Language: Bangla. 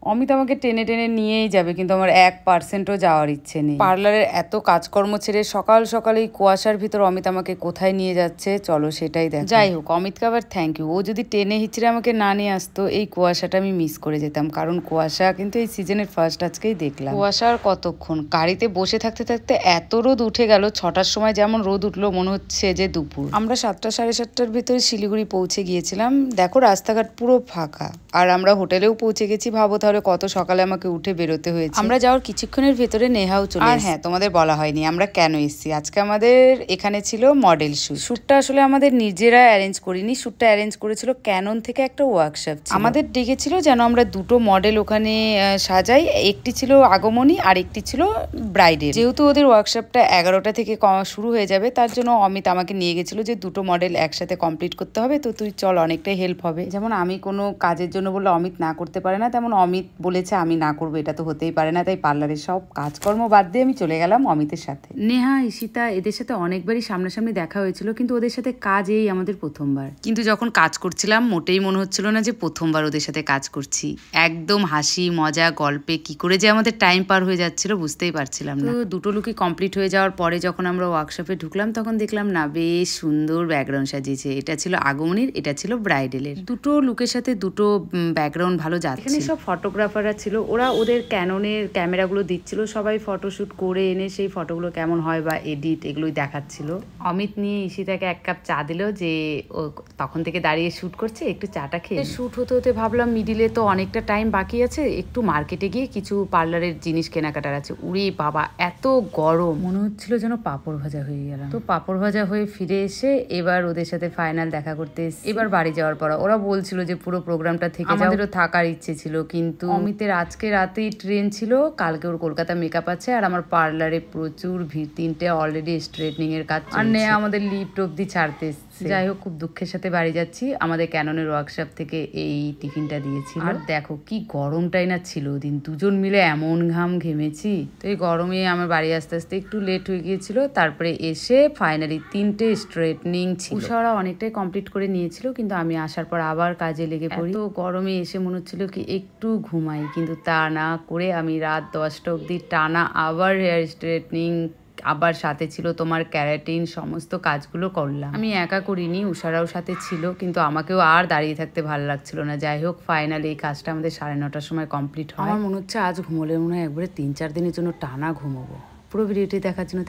অমিত আমাকে টেনে টেনে নিয়েই যাবে, কিন্তু আমার 1%ও যাওয়ার ইচ্ছে নেই। পার্লারের এত কাজকর্ম ছেড়ে সকাল সকাল এই কুয়াশার ভিতর অমিত আমাকে কোথায় নিয়ে যাচ্ছে, চলো সেটাই দেখ। যাই হোক, অমিতকে আবার থ্যাংক ইউ। ও যদি টেনে হিচড়ে আমাকে না নিয়ে আসতো, এই কুয়াশাটা আমি মিস করে যেতাম। কারণ কুয়াশা কিন্তু এই সিজনের ফার্স্ট আজকেই দেখলাম। কুয়াশা আর কতক্ষণ, গাড়িতে বসে থাকতে থাকতে এত রোদ উঠে গেল। 6টার সময় যেমন রোদ উঠলো মনে হচ্ছে যে দুপুর। আমরা 7টা সাড়ে 7টার ভিতরে শিলিগুড়ি পৌঁছে গিয়েছিলাম। দেখো রাস্তাঘাট পুরো ফাঁকা, আর আমরা হোটেলেও পৌঁছে গেছি। ভাবো তাহলে কত সকালে আমাকে উঠে বেরোতে হয়েছে। আমরা যাওয়ার কিছুক্ষণের ভেতরে নেহাও চলে। আর হ্যাঁ, তোমাদের বলা হয়নি আমরা কেন এসেছি। আজকে আমাদের এখানে ছিল মডেল শুট। শুটটা আসলে আমাদের নিজেরা অ্যারেঞ্জ করিনি, শুটটা অ্যারেঞ্জ করেছিল ক্যানন থেকে একটা ওয়ার্কশপ। আমাদের ডেকেছিল যেন আমরা দুটো মডেল ওখানে সাজাই। একটি ছিল আগমনী আর একটি ছিল ব্রাইডের। যেহেতু ওদের ওয়ার্কশপটা 11টা থেকে শুরু হয়ে যাবে, তার জন্য অমিত আমাকে নিয়ে গেছিল যে দুটো মডেল একসাথে কমপ্লিট করতে হবে, তো তুই চল, অনেকটাই হেল্প হবে। যেমন আমি কোনো কাজের জন্য বললে অমিত না করতে পারে না, তেমন অমিত বলেছে আমি না করবো, এটা তো হতেই পারে না। তাই পার্লারের সব কাজকর্ম বাদ দিয়ে আমি চলে গেলাম অমিতের সাথে। নেহা, ঈশিতা এদের সাথে অনেকবারই সামনাসামনি দেখা হয়েছিল, কিন্তু ওদের সাথে কাজ এই আমাদের প্রথমবার। কিন্তু যখন কাজ করছিলাম মোটেই মনে হচ্ছিল না যে প্রথমবার ওদের সাথে কাজ করছি। একদম হাসি মজা গল্পে কি করে যে আমাদের টাইম পার হয়ে যাচ্ছিল বুঝতেই পারছিলাম না। তো দুটো লুকই কমপ্লিট হয়ে যাওয়ার পরে যখন আমরা ওয়ার্কশপে ঢুকলাম, তখন দেখলাম না বেশ সুন্দর ব্যাকগ্রাউন্ড সাজিয়েছে। এটা ছিল আগমনীর, এটা ছিল ব্রাইডেলের। দুটো লুকের সাথে দুটো ব্যাকগ্রাউন্ড ভালো যাচ্ছে। এখানে সব ফটোগ্রাফাররা ছিল, ওরা ওদের ক্যাননের ক্যামেরাগুলো দিচ্ছিল। সবাই ফটোশুট করে এনে সেই ফটোগুলো কেমন হয় বা এডিট এগুলোই দেখাচ্ছিল। অমিত নিয়ে ঈশিতাকে 1 কাপ চা দিল, যে ও তখন থেকে দাঁড়িয়ে শুট করছে, একটু চাটা খেয়ে। শুট হতে হতে ভাবলাম মিডিলে তো অনেকটা টাইম বাকি আছে, একটু মার্কেটে গিয়ে কিছু পার্লারের জিনিস কেনাকাটার আছে। উড়ে বাবা এত গরম, মনে হচ্ছিল যেন পাঁপড় ভাজা হয়ে গেলাম। তো পাঁপড় ভাজা হয়ে ফিরে এসে এবার ওদের সাথে ফাইনাল দেখা করতে এবার বাড়ি যাওয়ার পর ওরা বলছিল যে পুরো প্রোগ্রামটা থেকে আমাদেরও থাকার ইচ্ছে ছিল, কিন্তু অমিতের আজকে রাতেই ট্রেন ছিল, কালকে ওর কলকাতা মেকআপ আছে, আর আমার পার্লারে প্রচুর ভিড়। 3টে অলরেডি স্ট্রেটনিং এর কাজ, আর নেয়া আমাদের লিফট অব্দি ছাড়তে এসছে। যাই হোক, খুব দুঃখের সাথে বাড়ি যাচ্ছি। আমাদের ক্যাননের ওয়ার্কশপ থেকে এই টিফিনটা দিয়েছিল। আর দেখো কি গরমটাই না ছিল ওদিন, দুজন মিলে এমন ঘাম ঘেমেছি। তো এই গরমে আমার বাড়ি আসতে আসতে একটু লেট হয়ে গিয়েছিল। তারপরে এসে ফাইনালি 3টে স্ট্রেটনিং ছিল। উষারা অনেকটাই কমপ্লিট করে নিয়েছিল, কিন্তু আমি আসার পর আবার কাজে লেগে পড়ি। তো গরমে এসে মনে হচ্ছিল কি একটু ঘুমাই, কিন্তু তা না করে আমি রাত 10টা অব্দি টানা আবার হেয়ার স্ট্রেটনিং, আবার সাথে ছিল তোমার ক্যারাটিন, সমস্ত কাজগুলো করলাম। আমি একা করিনি, উষারাও সাথে ছিল, কিন্তু আমাকেও আর দাঁড়িয়ে থাকতে ভালো লাগছিল না। যাই হোক, ফাইনালি এই কাজটা আমাদের 9:30টার সময় কমপ্লিট হয়। আমার মনে হচ্ছে আজ ঘুমোলে মনে হয় একবারে 3-4 দিনের জন্য টানা ঘুমোবো। পুরো ভিডিওটি দেখার জন্য